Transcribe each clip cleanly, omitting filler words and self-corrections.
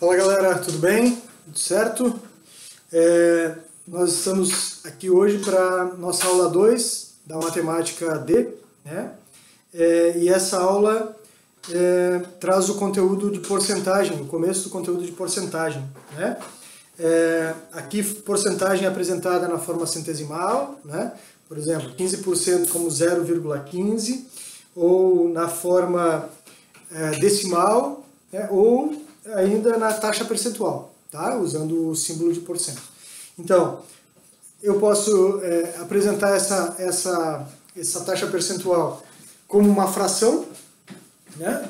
Fala galera, tudo bem? Tudo certo? Nós estamos aqui hoje para nossa aula 2 da matemática D, né? E essa aula traz o conteúdo de porcentagem, o começo do conteúdo de porcentagem, né? Aqui porcentagem é apresentada na forma centesimal, né? Por exemplo, 15% como 0,15, ou na forma decimal, né? Ou ainda na taxa percentual, tá? Usando o símbolo de porcento. Então, eu posso apresentar essa taxa percentual como uma fração, né?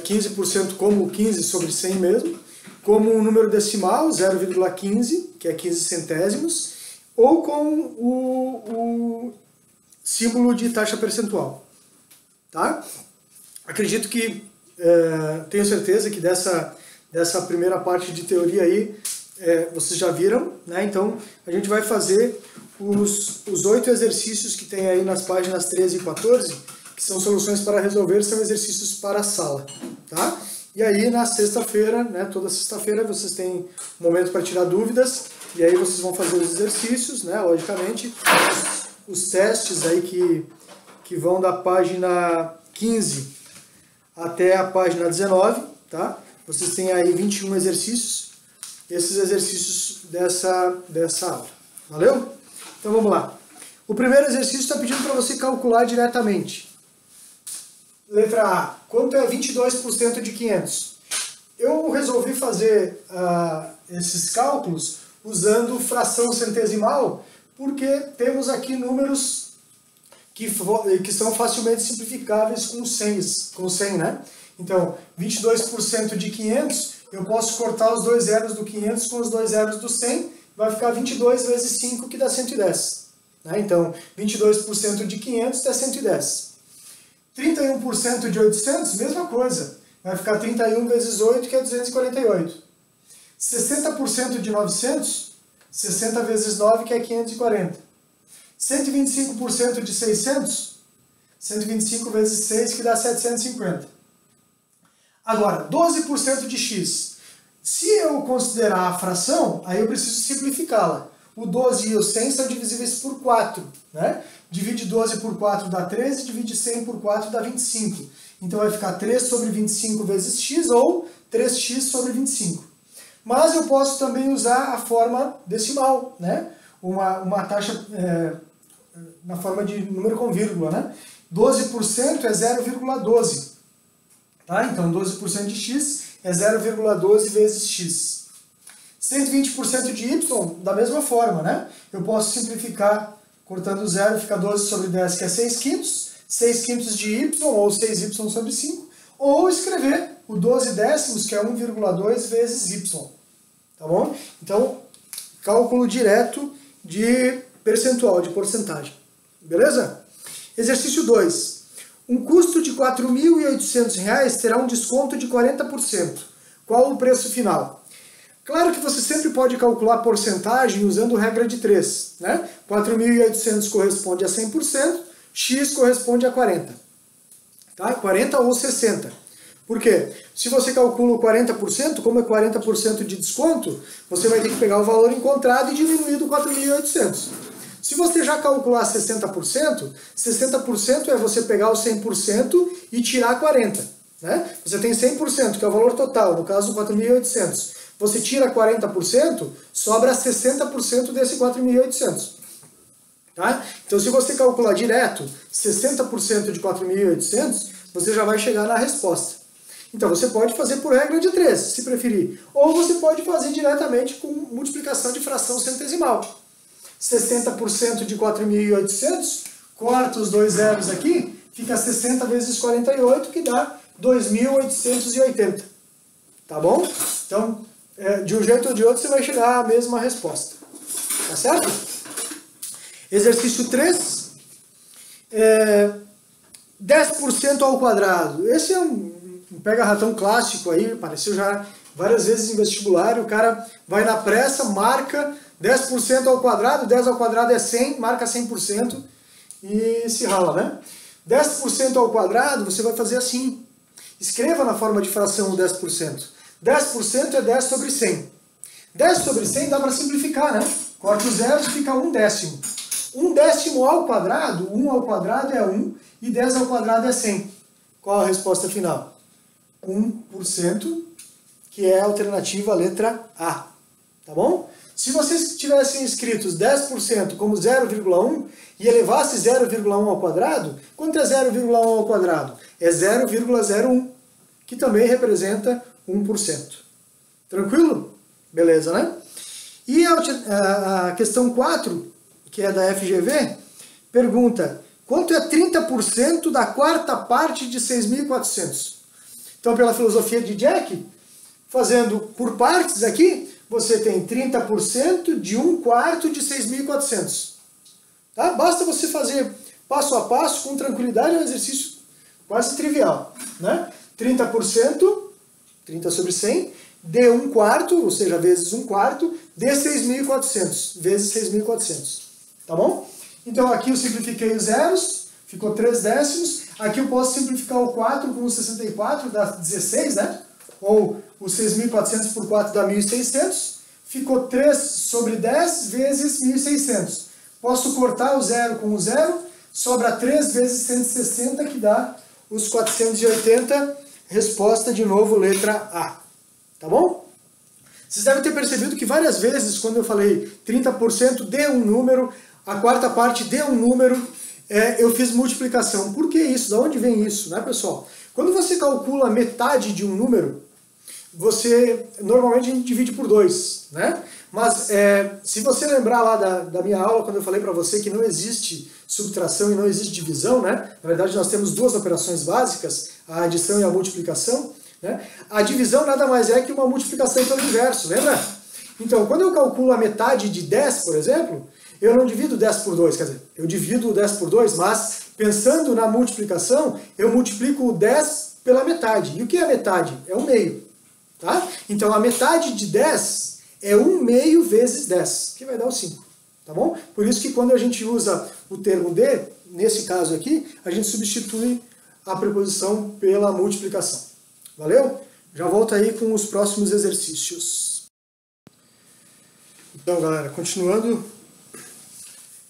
15% como 15 sobre 100 mesmo, como um número decimal, 0,15, que é 15 centésimos, ou com o símbolo de taxa percentual, tá? Acredito que, tenho certeza que dessa primeira parte de teoria aí, vocês já viram, né? Então, a gente vai fazer os 8 exercícios que tem aí nas páginas 13 e 14, que são soluções para resolver, são exercícios para a sala, tá? E aí, na sexta-feira, né, toda sexta-feira, vocês têm um momento para tirar dúvidas, e aí vocês vão fazer os exercícios, né, logicamente, os testes aí que vão da página 15 até a página 19, tá? Vocês têm aí 21 exercícios, esses exercícios dessa aula. Valeu? Então vamos lá. O primeiro exercício está pedindo para você calcular diretamente. Letra A. Quanto é 22% de 500? Eu resolvi fazer esses cálculos usando fração centesimal, porque temos aqui números que são facilmente simplificáveis com 100, né? Então, 22% de 500, eu posso cortar os dois zeros do 500 com os dois zeros do 100, vai ficar 22 vezes 5, que dá 110. Né? Então, 22% de 500 dá 110. 31% de 800, mesma coisa. Vai ficar 31 vezes 8, que é 248. 60% de 900, 60 vezes 9, que é 540. 125% de 600, 125 vezes 6, que dá 750. Agora, 12% de x. Se eu considerar a fração, aí eu preciso simplificá-la. O 12 e o 100 são divisíveis por 4, né? Divide 12 por 4 dá 13, divide 100 por 4 dá 25. Então vai ficar 3 sobre 25 vezes x, ou 3x sobre 25. Mas eu posso também usar a forma decimal, né? Uma taxa na forma de número com vírgula, né? 12% é 0,12. Tá? Então 12% de x é 0,12 vezes x. 120% de y, da mesma forma, né? Eu posso simplificar cortando o zero, fica 12 sobre 10, que é 6 quintos. 6 quintos de y, ou 6y sobre 5. Ou escrever o 12 décimos, que é 1,2 vezes y. Tá bom? Então, cálculo direto de percentual, de porcentagem. Beleza? Exercício 2. Um custo de R$ 4.800 terá um desconto de 40%. Qual o preço final? Claro que você sempre pode calcular porcentagem usando regra de 3. Né? 4.800 corresponde a 100%, x corresponde a 40%. Tá? 40 ou 60%. Por quê? Se você calcula o 40%, como é 40% de desconto, você vai ter que pegar o valor encontrado e diminuir do 4.800. Se você já calcular 60%, 60% é você pegar o 100% e tirar 40%. Né? Você tem 100%, que é o valor total, no caso 4.800. Você tira 40%, sobra 60% desse 4.800. Tá? Então se você calcular direto 60% de 4.800, você já vai chegar na resposta. Então você pode fazer por regra de 3, se preferir. Ou você pode fazer diretamente com multiplicação de fração centesimal. 60% de 4.800, corta os dois zeros aqui, fica 60 vezes 48, que dá 2.880. Tá bom? Então, de um jeito ou de outro, você vai chegar à mesma resposta. Tá certo? Exercício 3. 10% ao quadrado. Esse é um pega-ratão clássico aí, apareceu já várias vezes em vestibular. O cara vai na pressa, marca 10% ao quadrado, 10 ao quadrado é 100, marca 100% e se rala, né? 10% ao quadrado, você vai fazer assim. Escreva na forma de fração o 10%. 10% é 10 sobre 100. 10 sobre 100 dá para simplificar, né? Corta os zeros e fica 1/10. 1/10 ao quadrado, 1 ao quadrado é 1 e 10 ao quadrado é 100. Qual a resposta final? 1%, que é a alternativa letra A. Tá bom? Se vocês tivessem escritos 10% como 0,1 e elevasse 0,1 ao quadrado, quanto é 0,1 ao quadrado? É 0,01, que também representa 1%. Tranquilo? Beleza, né? E a questão 4, que é da FGV, pergunta: quanto é 30% da quarta parte de 6.400? Então, pela filosofia de Jack, fazendo por partes aqui, você tem 30% de 1/4 de 6.400. Tá? Basta você fazer passo a passo, com tranquilidade, é um exercício quase trivial. Né? 30%, 30 sobre 100, de 1/4, ou seja, vezes 1/4, de 6.400, vezes 6.400. Tá bom? Então aqui eu simplifiquei os zeros, ficou 3/10. Aqui eu posso simplificar o 4 com o 64, dá 16, né? Ou o 6.400 por 4 dá 1.600. Ficou 3 sobre 10 vezes 1.600. Posso cortar o 0 com o 0, sobra 3 vezes 160, que dá os 480. Resposta, de novo, letra A. Tá bom? Vocês devem ter percebido que várias vezes, quando eu falei 30% de um número, a quarta parte de um número, eu fiz multiplicação. Por que isso? Da onde vem isso, né, pessoal? Quando você calcula metade de um número, normalmente a gente divide por 2, né? Mas se você lembrar lá da minha aula, quando eu falei para você que não existe subtração e não existe divisão, né? Na verdade nós temos duas operações básicas, a adição e a multiplicação, né? A divisão nada mais é que uma multiplicação pelo inverso, lembra? Então, quando eu calculo a metade de 10, por exemplo, eu não divido 10 por 2, quer dizer, eu divido o 10 por 2, mas pensando na multiplicação, eu multiplico o 10 pela metade. E o que é a metade? É um meio. Tá? Então, a metade de 10 é 1/2 vezes 10, que vai dar o 5. Tá bom? Por isso que quando a gente usa o termo de, nesse caso aqui, a gente substitui a preposição pela multiplicação. Valeu? Já volto aí com os próximos exercícios. Então, galera, continuando,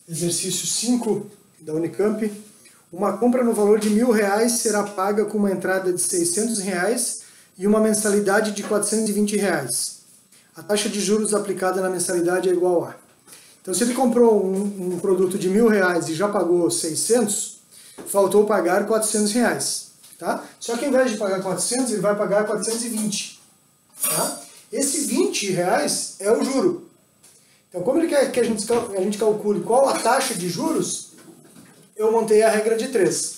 exercício 5 da Unicamp. Uma compra no valor de R$1.000 será paga com uma entrada de R$600 e uma mensalidade de R$420. A taxa de juros aplicada na mensalidade é igual a... Então, se ele comprou um produto de R$1.000 e já pagou 600, faltou pagar R$400. Tá? Só que ao invés de pagar 400, ele vai pagar 420. Tá? Esse R$20 é o juro. Então, como ele quer que a gente calcule qual a taxa de juros, eu montei a regra de 3.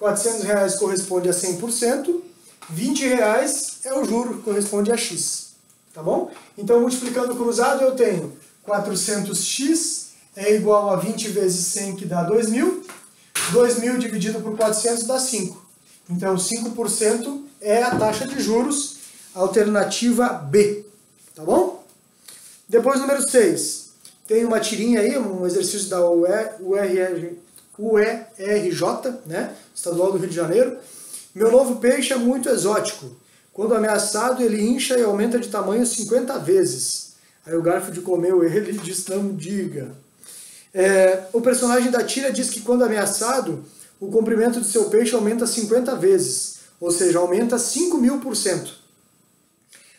R$400 corresponde a 100%, R$20 é o juro, corresponde a X. Tá bom? Então, multiplicando cruzado, eu tenho 400x é igual a 20 vezes 100, que dá 2.000. 2.000 dividido por 400 dá 5. Então, 5% é a taxa de juros, alternativa B. Tá bom? Depois, número 6. Tem uma tirinha aí, um exercício da UERJ, né? Estadual do Rio de Janeiro. Meu novo peixe é muito exótico. Quando ameaçado, ele incha e aumenta de tamanho 50 vezes. Aí o Garfield comeu ele e disse, não diga. O personagem da tira diz que quando ameaçado, o comprimento de seu peixe aumenta 50 vezes, ou seja, aumenta 5.000%.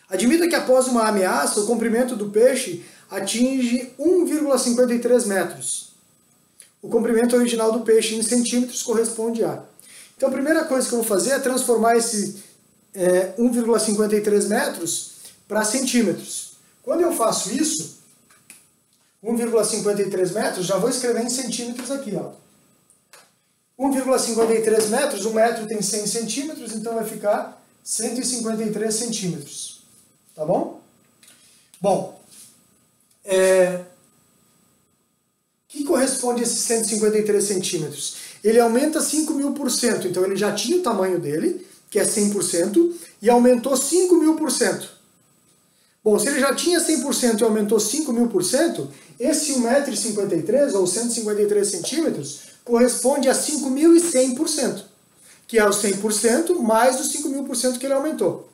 Admita que após uma ameaça, o comprimento do peixe atinge 1,53 metros. O comprimento original do peixe em centímetros corresponde a... Então a primeira coisa que eu vou fazer é transformar esse 1,53 metros para centímetros. Quando eu faço isso, 1,53 metros, já vou escrever em centímetros aqui, ó. 1,53 metros, um metro tem 100 centímetros, então vai ficar 153 centímetros. Tá bom? Bom, que corresponde a esses 153 centímetros? Ele aumenta 5.000%, então ele já tinha o tamanho dele, que é 100%, e aumentou 5.000%. Bom, se ele já tinha 100% e aumentou 5.000%, esse 1,53 m, ou 153 centímetros, corresponde a 5.100%, que é o 100% mais os 5.000% que ele aumentou.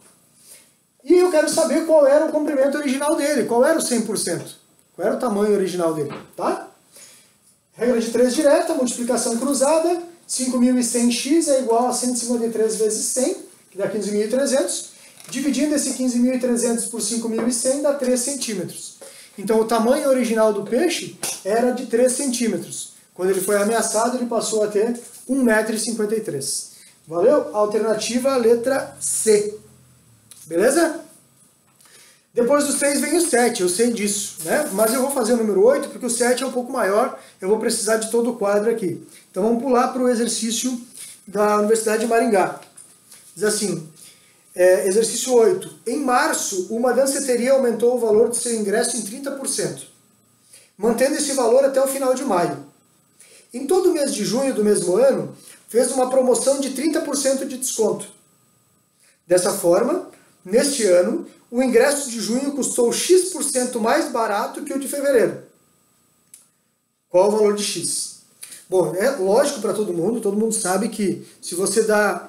E eu quero saber qual era o comprimento original dele, qual era o 100%, qual era o tamanho original dele, tá? Regra de 3 direta, multiplicação cruzada, 5.100x é igual a 153 vezes 100, que dá 15.300. Dividindo esse 15.300 por 5.100 dá 3 centímetros. Então o tamanho original do peixe era de 3 centímetros. Quando ele foi ameaçado, ele passou a ter 1,53 m. Valeu? Alternativa letra C. Beleza? Depois dos 3 vem o 7, eu sei disso, né? Mas eu vou fazer o número 8 porque o 7 é um pouco maior, eu vou precisar de todo o quadro aqui. Então vamos pular para o exercício da Universidade de Maringá. Diz assim, exercício 8. Em março, uma danceteria aumentou o valor do seu ingresso em 30%, mantendo esse valor até o final de maio. Em todo o mês de junho do mesmo ano, fez uma promoção de 30% de desconto. Dessa forma, neste ano, o ingresso de junho custou X% mais barato que o de fevereiro. Qual o valor de X? Bom, é lógico para todo mundo sabe que se você dá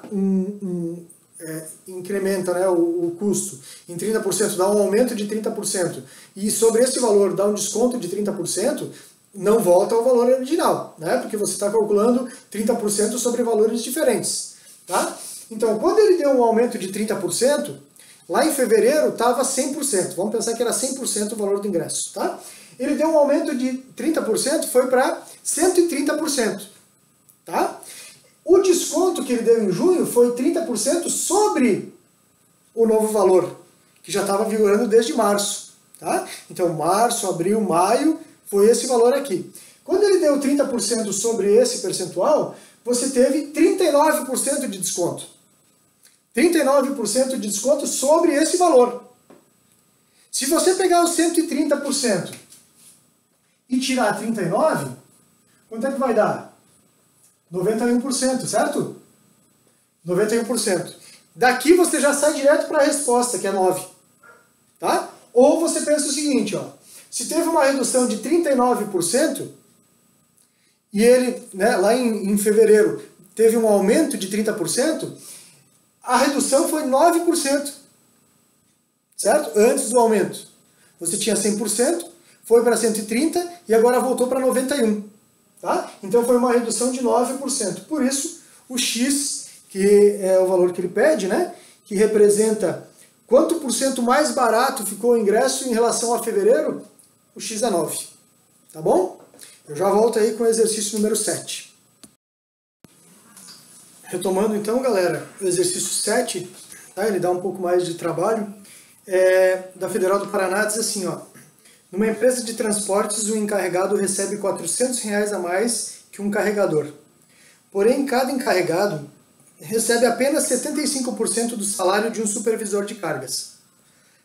incrementa, né, o custo em 30%, dá um aumento de 30%, e sobre esse valor dá um desconto de 30%, não volta ao valor original, né, porque você está calculando 30% sobre valores diferentes. Tá? Então, quando ele deu um aumento de 30%, lá em fevereiro estava 100%, vamos pensar que era 100% o valor do ingresso. Tá? Ele deu um aumento de 30%, foi para 130%. Tá? O desconto que ele deu em junho foi 30% sobre o novo valor, que já estava vigorando desde março. Tá? Então, março, abril, maio, foi esse valor aqui. Quando ele deu 30% sobre esse percentual, você teve 39% de desconto. 39% de desconto sobre esse valor. Se você pegar os 130% e tirar 39%, quanto é que vai dar? 91%, certo? 91%. Daqui você já sai direto para a resposta, que é 9. Tá? Ou você pensa o seguinte, ó, se teve uma redução de 39%, e ele, né, lá em fevereiro, teve um aumento de 30%, a redução foi 9%, certo? Antes do aumento. Você tinha 100%, foi para 130% e agora voltou para 91%. Tá? Então foi uma redução de 9%. Por isso, o X, que é o valor que ele pede, né, que representa quanto por cento mais barato ficou o ingresso em relação a fevereiro, o X é 9. Tá bom? Eu já volto aí com o exercício número 7. Retomando então, galera, o exercício 7, tá? Ele dá um pouco mais de trabalho, da Federal do Paraná, diz assim, ó, numa empresa de transportes, o encarregado recebe R$400 a mais que um carregador. Porém, cada encarregado recebe apenas 75% do salário de um supervisor de cargas.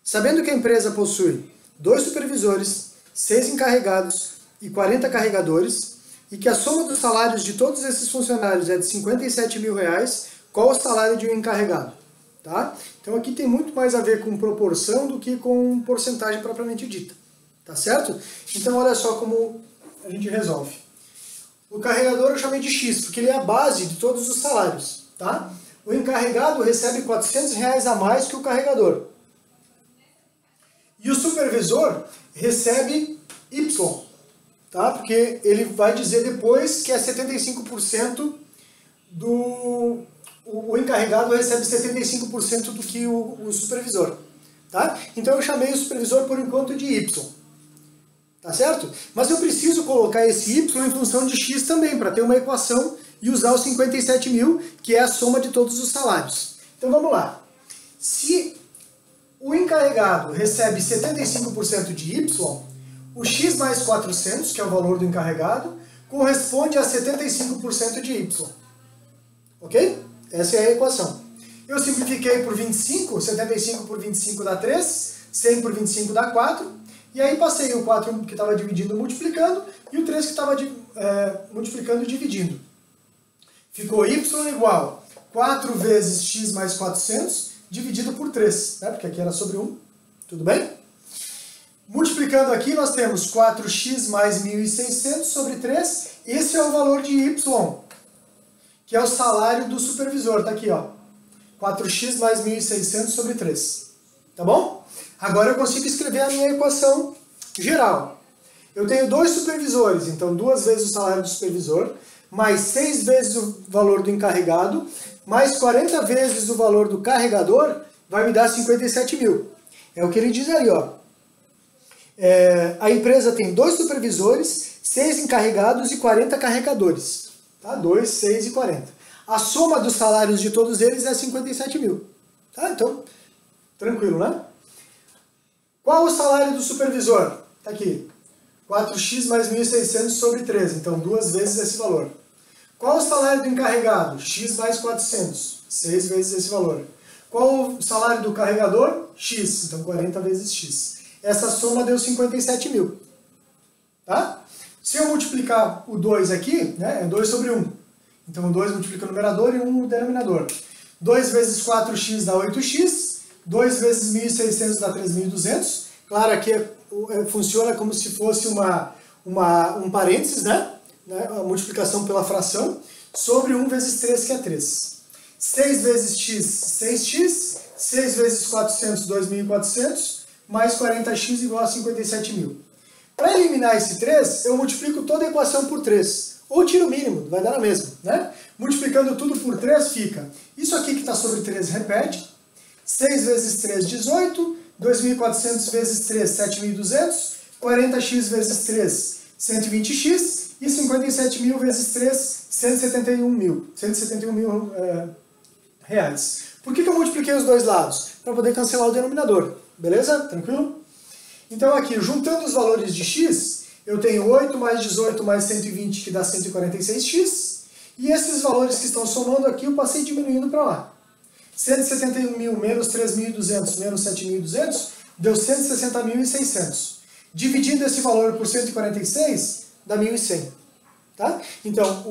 Sabendo que a empresa possui 2 supervisores, 6 encarregados e 40 carregadores, e que a soma dos salários de todos esses funcionários é de R$57 mil, qual o salário de um encarregado? Tá? Então aqui tem muito mais a ver com proporção do que com porcentagem propriamente dita. Tá certo? Então olha só como a gente resolve. O carregador eu chamei de X, porque ele é a base de todos os salários. Tá? O encarregado recebe R$400 a mais que o carregador. E o supervisor recebe Y. Tá? Porque ele vai dizer depois que é 75% do... O encarregado recebe 75% do que o supervisor. Tá? Então eu chamei o supervisor por enquanto de Y. Tá certo? Mas eu preciso colocar esse Y em função de X também, para ter uma equação e usar os 57 mil, que é a soma de todos os salários. Então vamos lá. Se o encarregado recebe 75% de Y, o X mais 400, que é o valor do encarregado, corresponde a 75% de Y. Ok? Essa é a equação. Eu simplifiquei por 25, 75 por 25 dá 3, 100 por 25 dá 4, e aí passei o 4 que estava dividindo multiplicando, e o 3 que estava multiplicando e dividindo. Ficou Y igual 4 vezes X mais 400, dividido por 3, né? Porque aqui era sobre 1, tudo bem? Multiplicando aqui, nós temos 4x mais 1.600 sobre 3. Esse é o valor de Y, que é o salário do supervisor. Está aqui, ó. 4x mais 1.600 sobre 3. Tá bom? Agora eu consigo escrever a minha equação geral. Eu tenho 2 supervisores, então 2 vezes o salário do supervisor, mais 6 vezes o valor do encarregado, mais 40 vezes o valor do carregador, vai me dar 57 mil. É o que ele diz aí, ó. A empresa tem 2 supervisores, 6 encarregados e 40 carregadores. Tá? 2, 6 e 40. A soma dos salários de todos eles é 57 mil. Tá? Então, tranquilo, né? Qual o salário do supervisor? Tá aqui. 4x mais 1.600 sobre 13. Então, 2 vezes esse valor. Qual o salário do encarregado? X mais 400. 6 vezes esse valor. Qual o salário do carregador? X. Então, 40 vezes X. Essa soma deu 57 mil. Tá? Se eu multiplicar o 2 aqui, né, é 2 sobre 1. Então, o 2 multiplica o numerador e 1 no denominador. 2 vezes 4x dá 8x. 2 vezes 1.600 dá 3.200. Claro, aqui funciona como se fosse um parênteses, né? A multiplicação pela fração, sobre 1 vezes 3, que é 3. 6 vezes x, 6x. 6 vezes 400, 2.400. Mais 40x igual a 57 mil. Para eliminar esse 3, eu multiplico toda a equação por 3. Ou tiro o mínimo, vai dar na mesma, né? Multiplicando tudo por 3 fica, isso aqui que está sobre 3 repete, 6 vezes 3, 18, 2.400 vezes 3, 7.200, 40x vezes 3, 120x, e 57 mil vezes 3, 171 mil reais. Por que eu multipliquei os dois lados? Para poder cancelar o denominador, beleza? Tranquilo? Então aqui, juntando os valores de x, eu tenho 8 mais 18 mais 120, que dá 146x, e esses valores que estão somando aqui, eu passei diminuindo para lá. 171 mil menos 3.200 menos 7.200 deu 160.600. Dividindo esse valor por 146, dá 1.100. Tá? Então,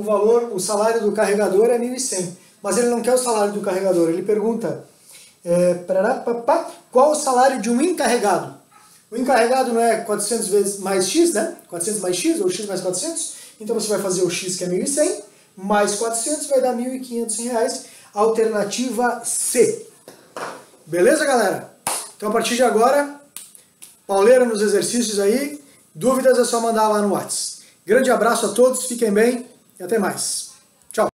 o salário do carregador é 1.100. Mas ele não quer o salário do carregador, ele pergunta qual o salário de um encarregado? O encarregado não é 400 vezes mais x, né? 400 mais x ou x mais 400. Então você vai fazer o x, que é 1.100, mais 400 vai dar 1.500 reais. Alternativa C. Beleza, galera? Então, a partir de agora, pauleira nos exercícios aí. Dúvidas é só mandar lá no WhatsApp. Grande abraço a todos, fiquem bem e até mais.